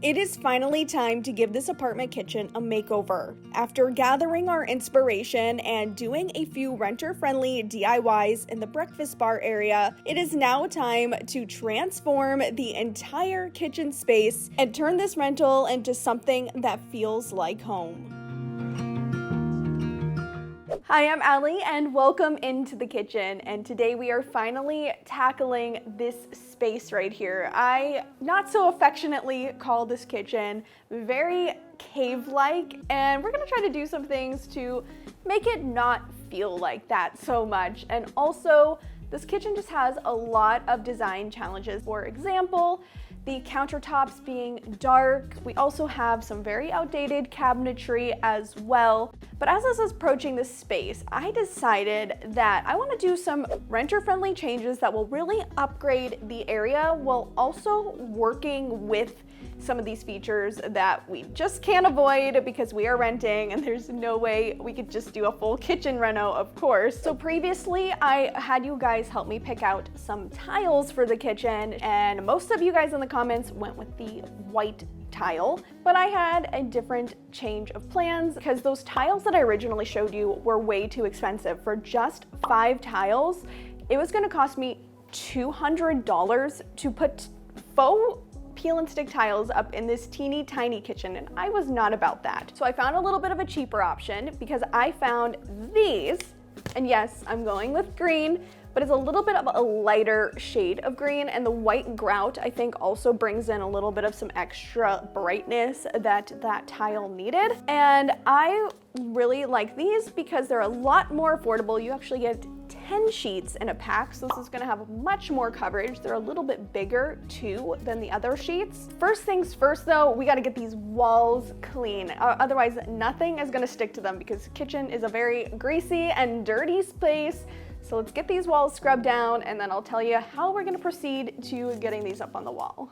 It is finally time to give this apartment kitchen a makeover. After gathering our inspiration and doing a few renter-friendly DIYs in the breakfast bar area, it is now time to transform the entire kitchen space and turn this rental into something that feels like home. Hi, I'm Alli and welcome into the kitchen, and today we are finally tackling this space right here. I not so affectionately call this kitchen very cave-like, and we're gonna try to do some things to make it not feel like that so much. And also, this kitchen just has a lot of design challenges. For example, the countertops being dark. We also have some very outdated cabinetry as well. But as I was approaching this space, I decided that I want to do some renter-friendly changes that will really upgrade the area while also working with some of these features that we just can't avoid because we are renting and there's no way we could just do a full kitchen reno, of course. So previously I had you guys help me pick out some tiles for the kitchen, and most of you guys in the comments went with the white tile, but I had a different change of plans because those tiles that I originally showed you were way too expensive. For just 5 tiles, it was gonna cost me $200 to put faux peel and stick tiles up in this teeny tiny kitchen, and I was not about that. So I found a little bit of a cheaper option because I found these, and yes, I'm going with green, but it's a little bit of a lighter shade of green, and the white grout I think also brings in a little bit of some extra brightness that tile needed. And I really like these because they're a lot more affordable. You actually get 10 sheets in a pack, so this is gonna have much more coverage. They're a little bit bigger too than the other sheets. First things first though, we gotta get these walls clean. Otherwise, nothing is gonna stick to them because the kitchen is a very greasy and dirty space. So let's get these walls scrubbed down, and then I'll tell you how we're gonna proceed to getting these up on the wall.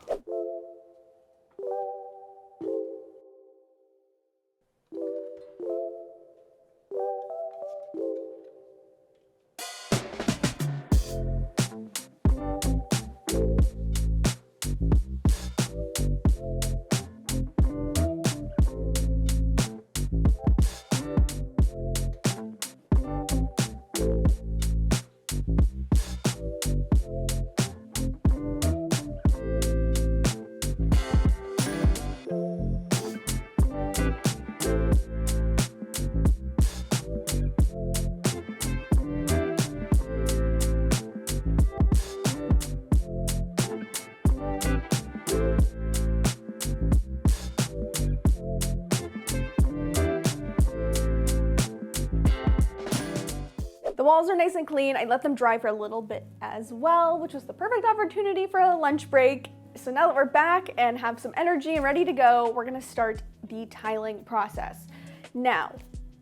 The walls are nice and clean. I let them dry for a little bit as well, which was the perfect opportunity for a lunch break. So now that we're back and have some energy and ready to go, we're gonna start the tiling process. Now,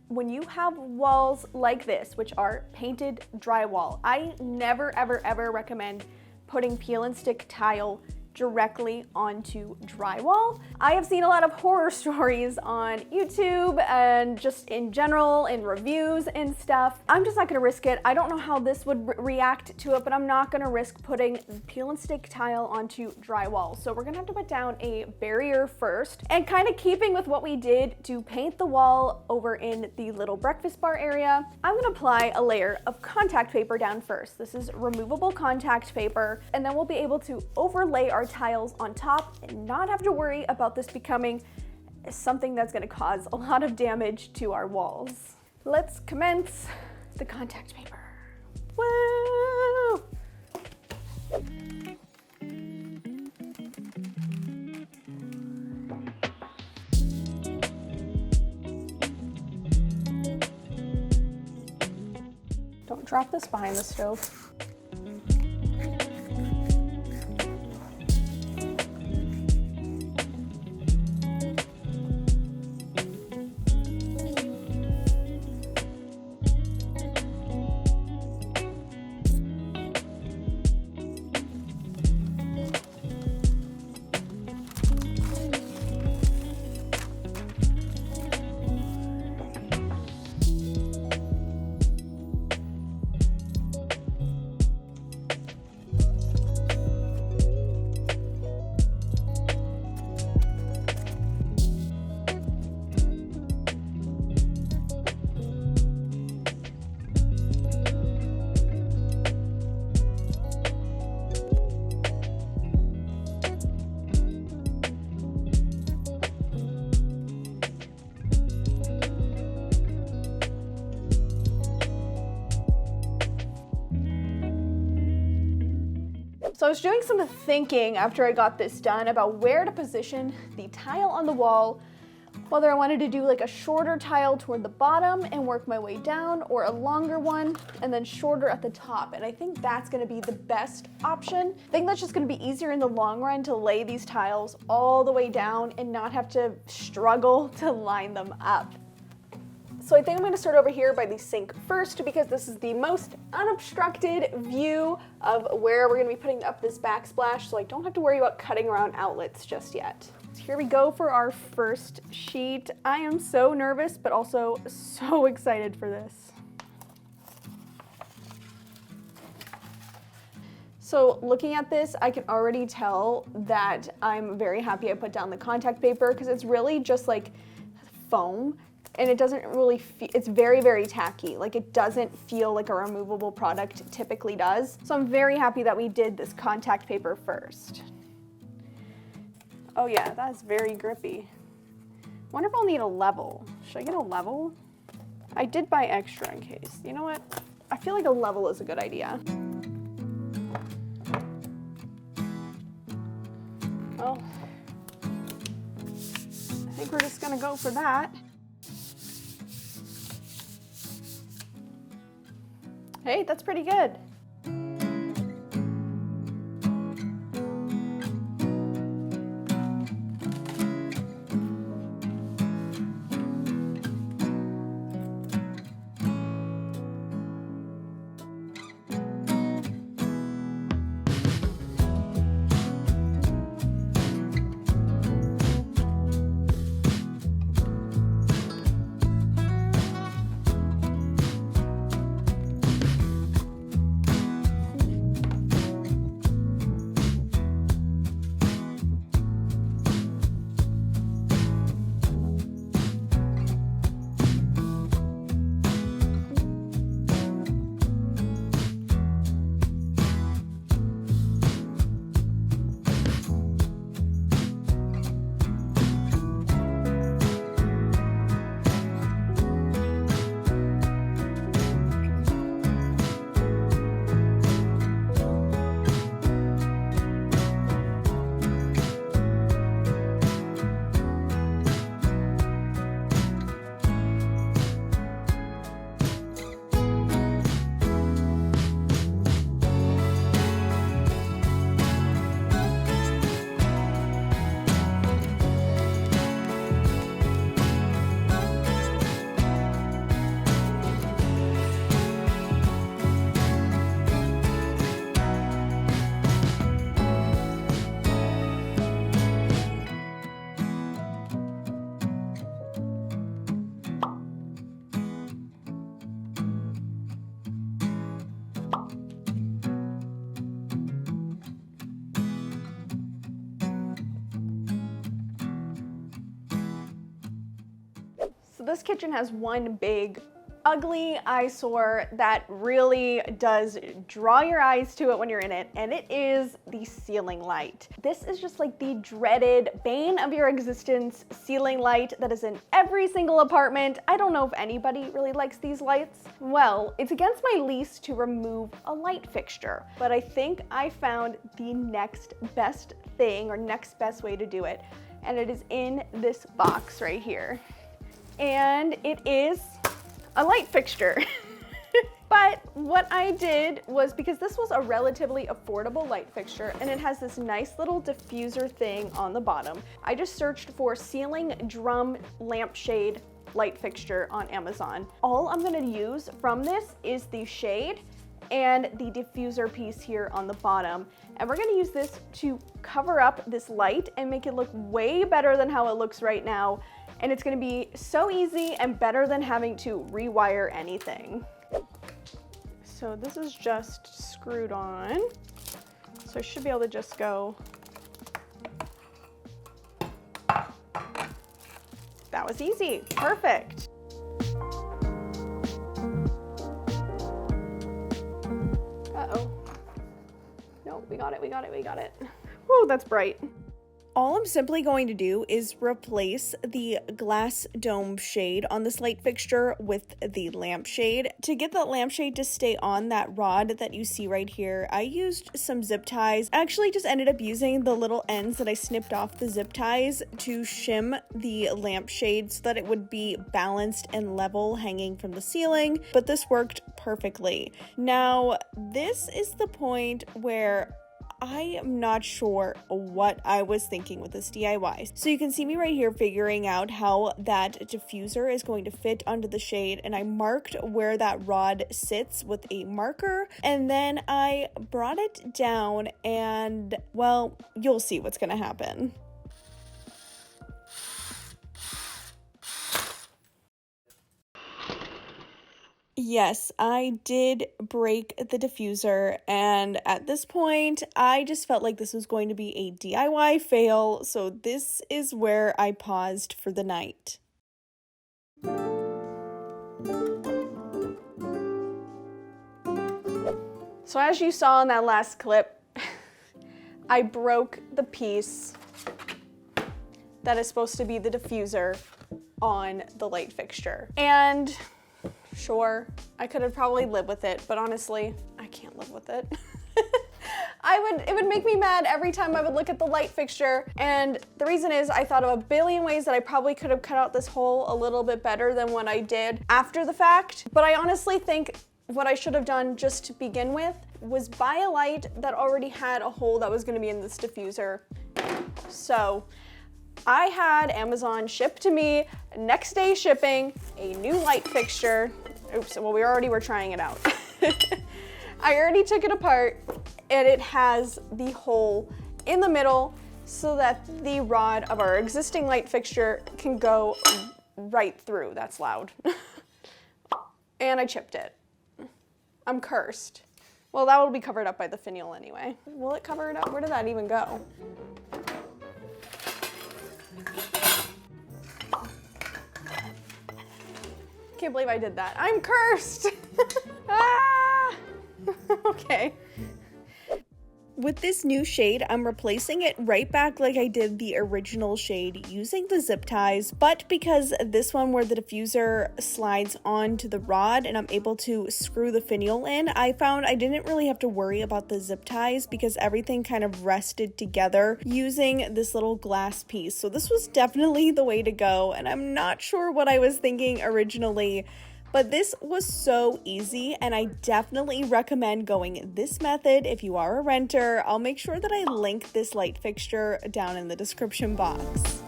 when you have walls like this, which are painted drywall, I never, ever recommend putting peel and stick tile directly onto drywall. I have seen a lot of horror stories on YouTube and just in general in reviews and stuff. I'm just not gonna risk it. I don't know how this would react to it, but I'm not gonna risk putting peel and stick tile onto drywall. So we're gonna have to put down a barrier first, and kind of keeping with what we did to paint the wall over in the little breakfast bar area, I'm gonna apply a layer of contact paper down first. This is removable contact paper, and then we'll be able to overlay our tiles on top and not have to worry about this becoming something that's going to cause a lot of damage to our walls. Let's commence the contact paper. Woo! Don't drop this behind the stove. So I was doing some thinking after I got this done about where to position the tile on the wall, whether I wanted to do like a shorter tile toward the bottom and work my way down, or a longer one and then shorter at the top. And I think that's gonna be the best option. I think that's just gonna be easier in the long run to lay these tiles all the way down and not have to struggle to line them up. So I think I'm gonna start over here by the sink first, because this is the most unobstructed view of where we're gonna be putting up this backsplash, so I don't have to worry about cutting around outlets just yet. So here we go for our first sheet. I am so nervous, but also so excited for this. So looking at this, I can already tell that I'm very happy I put down the contact paper, because it's really just like foam. And it doesn't really feel, it's very, very tacky. Like, it doesn't feel like a removable product typically does. So I'm very happy that we did this contact paper first. Oh yeah, that's very grippy. Wonder if I'll need a level. Should I get a level? I did buy extra in case. You know what? I feel like a level is a good idea. Well, I think we're just gonna go for that. Hey, that's pretty good. So this kitchen has one big ugly eyesore that really does draw your eyes to it when you're in it, and it is the ceiling light. This is just like the dreaded bane of your existence ceiling light that is in every single apartment. I don't know if anybody really likes these lights. Well, it's against my lease to remove a light fixture, but I think I found the next best thing, or next best way to do it, and it is in this box right here. And it is a light fixture. But what I did was, because this was a relatively affordable light fixture and it has this nice little diffuser thing on the bottom, I just searched for ceiling drum lampshade light fixture on Amazon. All I'm gonna use from this is the shade and the diffuser piece here on the bottom. And we're gonna use this to cover up this light and make it look way better than how it looks right now. And it's gonna be so easy and better than having to rewire anything. So this is just screwed on. So I should be able to just go. That was easy, perfect. Uh-oh. No, we got it. Whoa, that's bright. All I'm simply going to do is replace the glass dome shade on this light fixture with the lampshade. To get that lampshade to stay on that rod that you see right here, I used some zip ties. I actually just ended up using the little ends that I snipped off the zip ties to shim the lampshade so that it would be balanced and level hanging from the ceiling, but this worked perfectly. Now, this is the point where I am not sure what I was thinking with this DIY. So you can see me right here figuring out how that diffuser is going to fit under the shade, and I marked where that rod sits with a marker, and then I brought it down and, well, you'll see what's gonna happen. Yes, I did break the diffuser, and at this point, I just felt like this was going to be a DIY fail, so this is where I paused for the night. So as you saw in that last clip, I broke the piece that is supposed to be the diffuser on the light fixture. And sure, I could have probably lived with it, but honestly, I can't live with it. It would make me mad every time I would look at the light fixture, and the reason is I thought of a billion ways that I probably could have cut out this hole a little bit better than what I did after the fact, but I honestly think what I should have done just to begin with was buy a light that already had a hole that was going to be in this diffuser. So I had Amazon ship to me, next day shipping, a new light fixture. Oops, well, we already were trying it out. I already took it apart, and it has the hole in the middle so that the rod of our existing light fixture can go right through. That's loud. And I chipped it. I'm cursed. Well, that will be covered up by the finial anyway. Will it cover it up? Where did that even go? Can't believe I did that. I'm cursed. Ah! Okay. With this new shade, I'm replacing it right back like I did the original shade using the zip ties, but because this one where the diffuser slides onto the rod and I'm able to screw the finial in, I found I didn't really have to worry about the zip ties because everything kind of rested together using this little glass piece. So this was definitely the way to go, and I'm not sure what I was thinking originally, but this was so easy, and I definitely recommend going this method if you are a renter. I'll make sure that I link this light fixture down in the description box.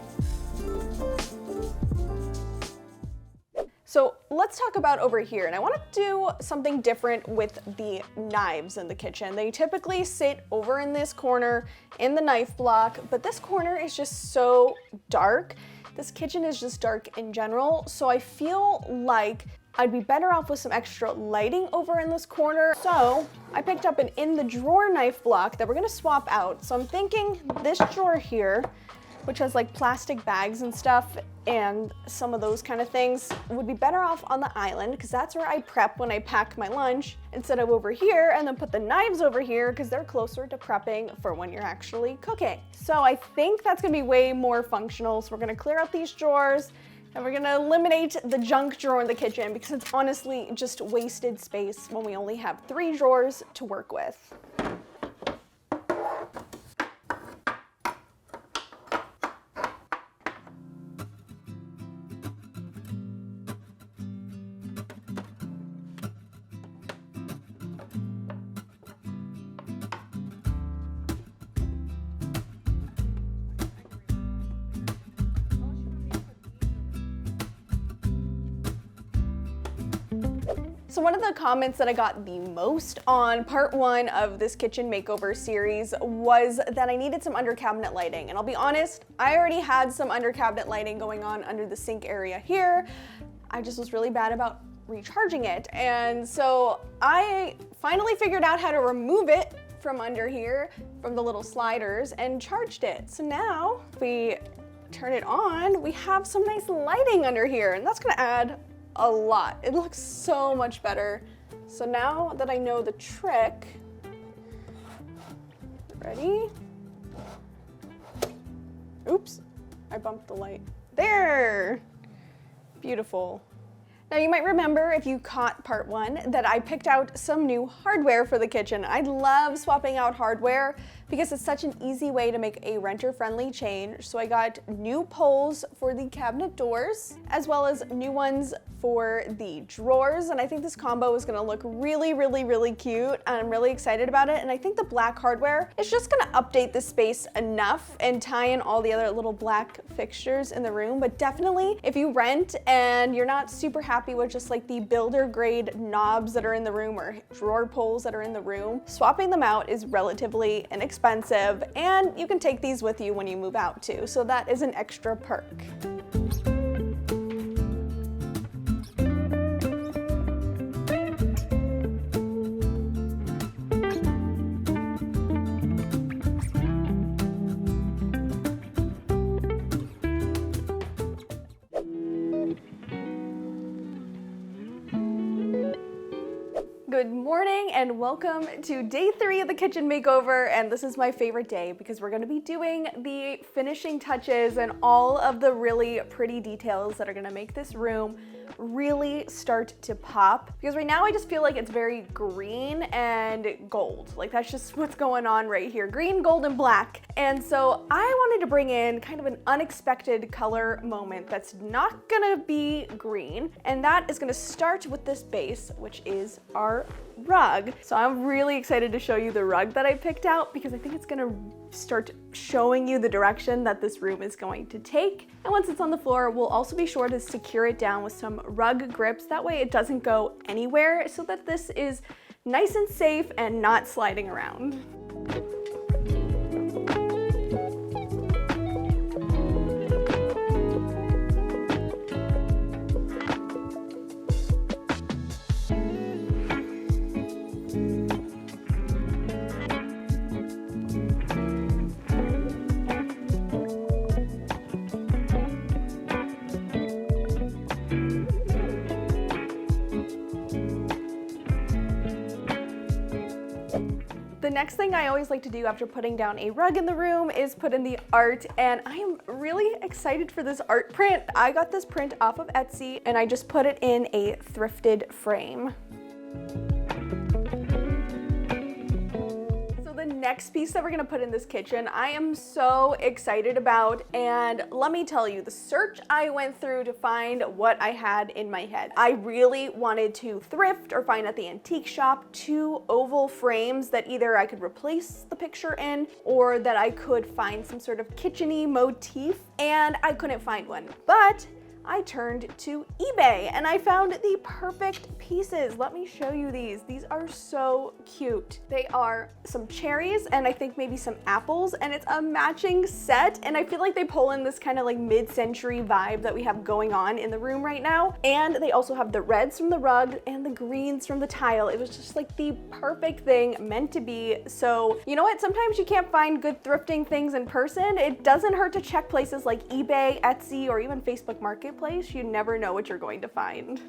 So let's talk about over here, and I want to do something different with the knives in the kitchen. They typically sit over in this corner in the knife block, but this corner is just so dark. This kitchen is just dark in general, so I feel like I'd be better off with some extra lighting over in this corner. So I picked up an in the drawer knife block that we're gonna swap out. So I'm thinking this drawer here, which has like plastic bags and stuff and some of those kind of things, would be better off on the island because that's where I prep when I pack my lunch, instead of over here, and then put the knives over here because they're closer to prepping for when you're actually cooking. So I think that's gonna be way more functional. So we're gonna clear out these drawers, and we're gonna eliminate the junk drawer in the kitchen because it's honestly just wasted space when we only have 3 drawers to work with. So one of the comments that I got the most on part 1 of this kitchen makeover series was that I needed some under cabinet lighting. And I'll be honest, I already had some under cabinet lighting going on under the sink area here. I just was really bad about recharging it. And so I finally figured out how to remove it from under here, from the little sliders, and charged it. So now if we turn it on, we have some nice lighting under here, and that's gonna add a lot. It looks so much better. So now that I know the trick, ready? Oops, I bumped the light. There, beautiful. Now you might remember, if you caught part 1, that I picked out some new hardware for the kitchen. I love swapping out hardware because it's such an easy way to make a renter-friendly change. So I got new poles for the cabinet doors, as well as new ones for the drawers, and I think this combo is gonna look really, really, really cute, and I'm really excited about it. And I think the black hardware is just gonna update the space enough and tie in all the other little black fixtures in the room. But definitely, if you rent and you're not super happy with just like the builder grade knobs that are in the room or drawer poles that are in the room, swapping them out is relatively inexpensive, and you can take these with you when you move out too. So that is an extra perk. Good morning and welcome to day 3 of the kitchen makeover, and this is my favorite day because we're going to be doing the finishing touches and all of the really pretty details that are going to make this room really start to pop. Because right now I just feel like it's very green and gold. Like that's just what's going on right here. Green, gold, and black. And so I wanted to bring in kind of an unexpected color moment that's not gonna be green. And that is gonna start with this base, which is our rug. So I'm really excited to show you the rug that I picked out because I think it's gonna start showing you the direction that this room is going to take. And once it's on the floor, we'll also be sure to secure it down with some rug grips. That way it doesn't go anywhere, so that this is nice and safe and not sliding around. The next thing I always like to do after putting down a rug in the room is put in the art, and I am really excited for this art print. I got this print off of Etsy and I just put it in a thrifted frame. The next piece that we're gonna put in this kitchen, I am so excited about, and let me tell you, the search I went through to find what I had in my head. I really wanted to thrift or find at the antique shop 2 oval frames that either I could replace the picture in or that I could find some sort of kitchen-y motif, and I couldn't find one. But I turned to eBay and I found the perfect pieces. Let me show you these. These are so cute. They are some cherries and I think maybe some apples, and it's a matching set, and I feel like they pull in this kind of like mid-century vibe that we have going on in the room right now. And they also have the reds from the rug and the greens from the tile. It was just like the perfect thing meant to be. So you know what? Sometimes you can't find good thrifting things in person. It doesn't hurt to check places like eBay, Etsy, or even Facebook Marketplace. You never know what you're going to find.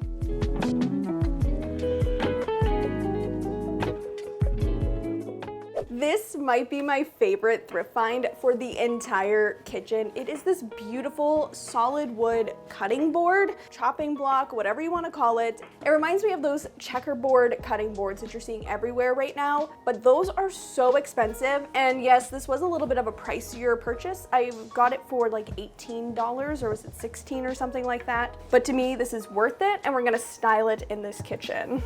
This might be my favorite thrift find for the entire kitchen. It is this beautiful solid wood cutting board, chopping block, whatever you want to call it. It reminds me of those checkerboard cutting boards that you're seeing everywhere right now, but those are so expensive. And yes, this was a little bit of a pricier purchase. I got it for like $18, or was it $16 or something like that. But to me, this is worth it, and we're gonna style it in this kitchen.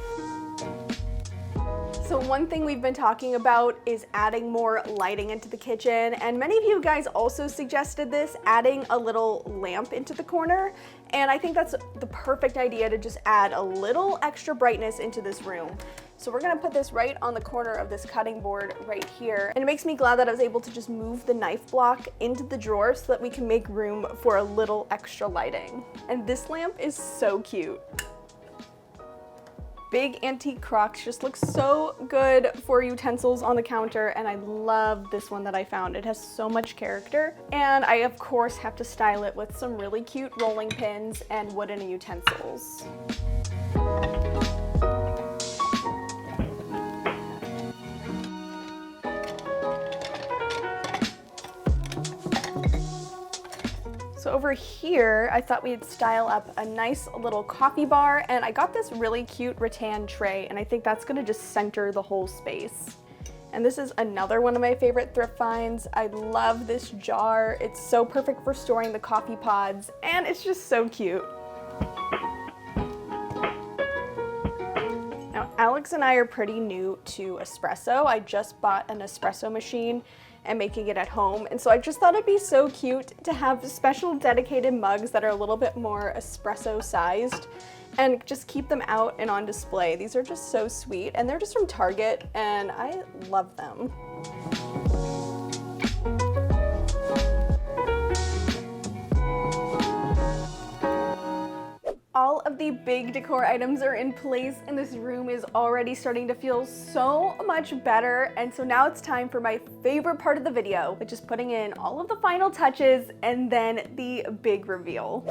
So one thing we've been talking about is adding more lighting into the kitchen, and many of you guys also suggested this, adding a little lamp into the corner, and I think that's the perfect idea to just add a little extra brightness into this room. So we're gonna put this right on the corner of this cutting board right here, and it makes me glad that I was able to just move the knife block into the drawer so that we can make room for a little extra lighting. And this lamp is so cute. Big antique crocks just looks so good for utensils on the counter, and I love this one that I found. It has so much character, and I of course have to style it with some really cute rolling pins and wooden utensils. So over here, I thought we'd style up a nice little coffee bar, and I got this really cute rattan tray, and I think that's gonna just center the whole space. And this is another one of my favorite thrift finds. I love this jar. It's so perfect for storing the coffee pods, and it's just so cute. Now, Alex and I are pretty new to espresso. I just bought an espresso machine and making it at home, and so I just thought it'd be so cute to have special dedicated mugs that are a little bit more espresso sized and just keep them out and on display. These are just so sweet, and they're just from Target, and I love them. All of the big decor items are in place, and this room is already starting to feel so much better. And so now it's time for my favorite part of the video, which is putting in all of the final touches and then the big reveal.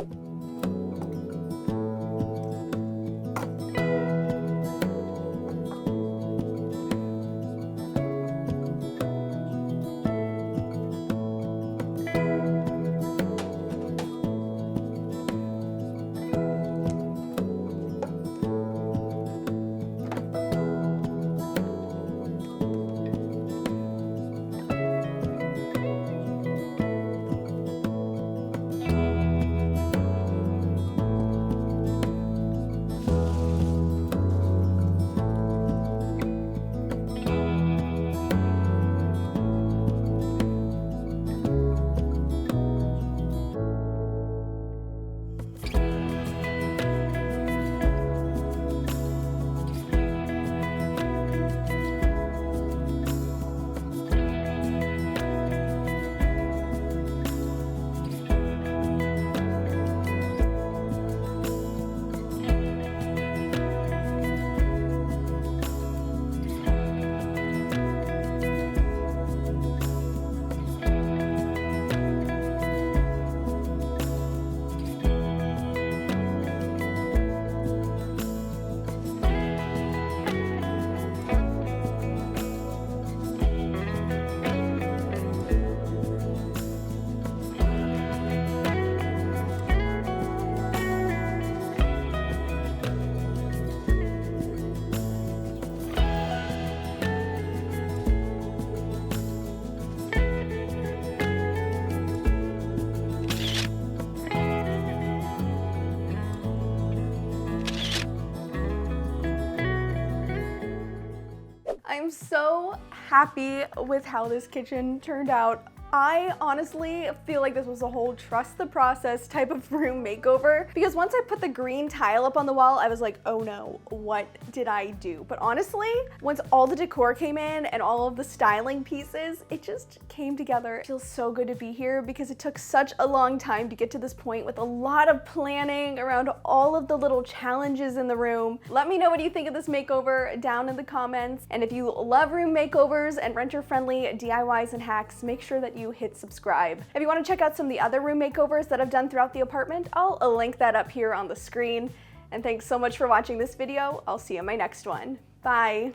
I'm so happy with how this kitchen turned out. I honestly feel like this was a whole trust the process type of room makeover, because once I put the green tile up on the wall, I was like, oh no, what did I do? But honestly, once all the decor came in and all of the styling pieces, it just came together. It feels so good to be here because it took such a long time to get to this point with a lot of planning around all of the little challenges in the room. Let me know what you think of this makeover down in the comments. And if you love room makeovers and renter-friendly DIYs and hacks, make sure that you hit subscribe. If you want to check out some of the other room makeovers that I've done throughout the apartment, I'll link that up here on the screen. And thanks so much for watching this video. I'll see you in my next one. Bye.